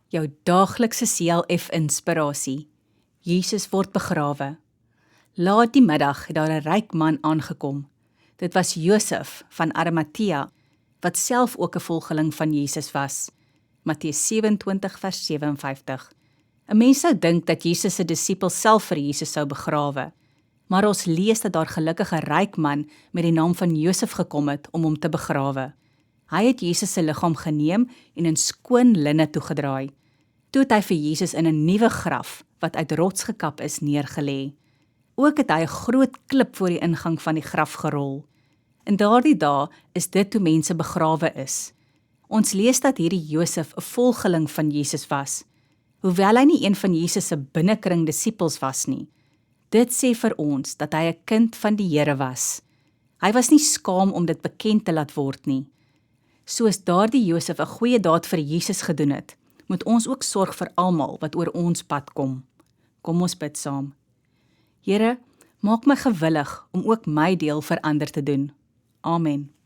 jou daaglikse CLF-inspirasie. Jesus word begrawe. Laat die middag het daar 'n ryk man aangekom. Dit was Josef van Arimatea, wat self ook 'n volgeling van Jesus was. Matteus 27 vers 57. 'n Mens sou dink dat Jesus se disippels self vir Jesus sou begrawe, maar ons lees dat daar gelukkig 'n ryk man met die naam van Josef gekom het om hom te begrawe. Hy het Jesus se liggaam geneem en in skoon linne toegedraai. Toe het hy vir Jesus in 'n nuwe graf, wat uit rots gekap is, neergelê. Ook het hy 'n groot klip voor die ingang van die graf gerol. In daardie dae is dit hoe mense begrawe is. Ons lees dat hierdie Josef 'n volgeling van Jesus was, hoewel hy nie een van Jesus se binnekring disippels was nie. Dit sê vir ons dat hy 'n kind van die Here was. Hy was nie skaam om dit bekend te laat word nie. Soos daardie Josef 'n goeie daad vir Jesus gedoen het, moet ons ook sorg vir almal wat oor ons pad kom. Kom ons bid saam. Here, maak my gewillig om ook my deel vir ander te doen. Amen.